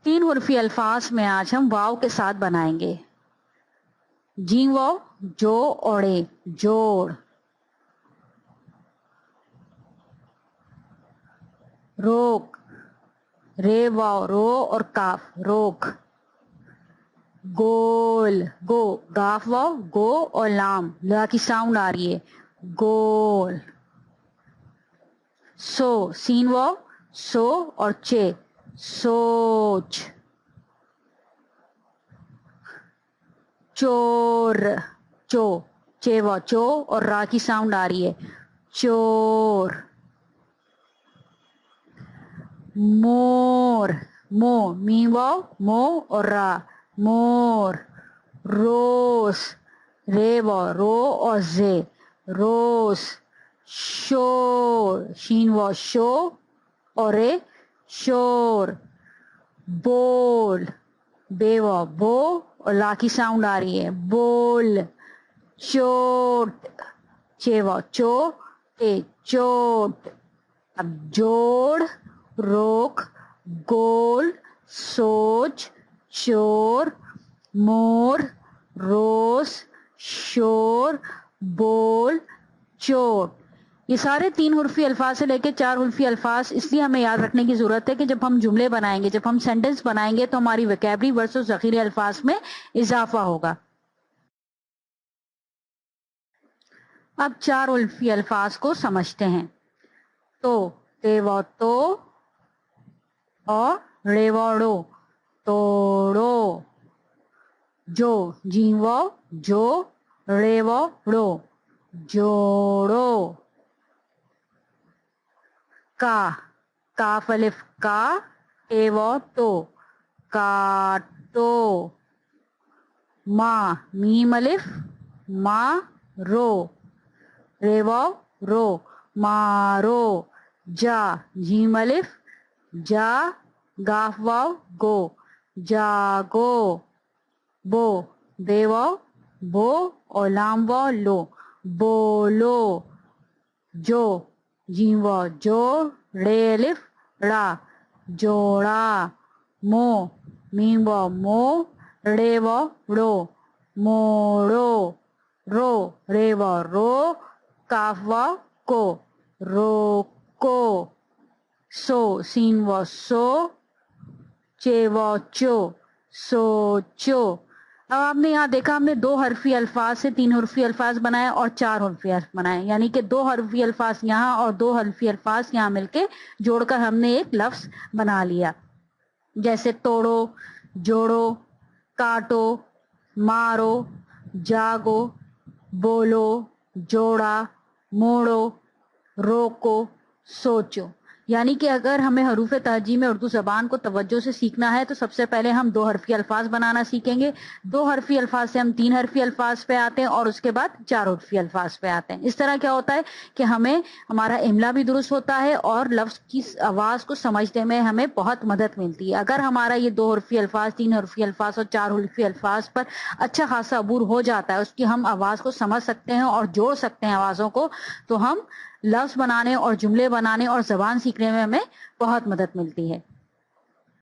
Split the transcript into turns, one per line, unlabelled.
तीन हुर्फी अल्फाज में आज हम वाव के साथ बनाएंगे। जीम वाव, जो ओड़े, जोड़। रोक, रे वाव, रो और काफ, रोक। गोल, गो, गाफ वाव, गो और लाम, ला की साउंड आ रही है, गोल। सो, सीन वाव, सो और चे, सोच। चोर, चो, चे वाव, चो और रा की साउंड आ रही है, चोर। मोर, मो, मी वाव, मो और रा, मोर। रोस, रे वाव, रो और जे, रोस। शोर, शीन वाव, शो और रे, शोर। बोल, बे वाव, बो और ला की साउंड आ रही है, बोल। चोट, चे वाव, चो, टे, चोट। अब जोड़, रोक, गोल, सोच, चोर, मोर, रोस, शोर, बोल, चोट। ये सारे तीन हुर्फी अल्फाज से लेके चार हुर्फी अल्फाज इसलिए हमें याद रखने की जरूरत है कि जब हम जुमले बनाएंगे, जब हम सेंटेंस बनाएंगे तो हमारी वोकैबुलरी वर्सेस ज़ख़ीरे अल्फाज में इजाफा होगा। अब चार हुर्फी अल्फाज को समझते हैं। तो, ते व तो और रे व रो, तोड़ो। जो, जी व जो, रे व रो, जोड़ो। का, काफ अलिफ का, टे व तो, काटो। मा, मीम अलिफ, मा रो, रे व रो, मारो। जा, जीम अलिफ, जा, गाफ वाव, गो, जागो। बो, बे वाव, बो और लाम वाव, लो, बोलो। जो, जीम वाव, जो, रे अलिफ, रा, जोड़ा। मो, मीम वाव, मो, रे वाव, रो, मोड़ो। रो, रे वाव, रो, काफ वाव, को, रोको। सो, सीन वाव, सो, चे वाव, चो, सोचो। अब आपने यहाँ देखा हमने दो हरफी अल्फाज से तीन हरफी अल्फाज बनाए और चार हरफी अल्फाज बनाए, यानी कि दो हरफी अल्फाज यहाँ और दो हरफी अल्फाज यहाँ मिलके जोड़कर हमने एक लफ्ज बना लिया। जैसे तोड़ो, जोड़ो, काटो, मारो, जागो, बोलो, जोड़ा, मोड़ो, रोको, सोचो। यानी कि अगर हमें हरूफ तहजी में उर्दू ज़बान को तवज्जो से सीखना है तो सबसे पहले हम दो हरफी अल्फाज बनाना सीखेंगे। दो हरफी अल्फाज से हम तीन हरफी अल्फाज पे आते हैं और उसके बाद चार हरफी अल्फाज पे आते हैं। इस तरह क्या होता है कि हमें हमारा इमला भी दुरुस्त होता है और लफ्ज़ की आवाज़ को समझने में हमें बहुत मदद मिलती है। अगर हमारा ये दो हरफी अल्फाज, तीन हरफी अल्फाज और चार हरफी अल्फाज पर अच्छा खासा अबूर हो जाता है, उसकी हम आवाज़ को समझ सकते हैं और जोड़ सकते हैं आवाज़ों को, तो हम लफ्ज़ बनाने और जुमले बनाने और ज़बान सीखने में हमें बहुत मदद मिलती है।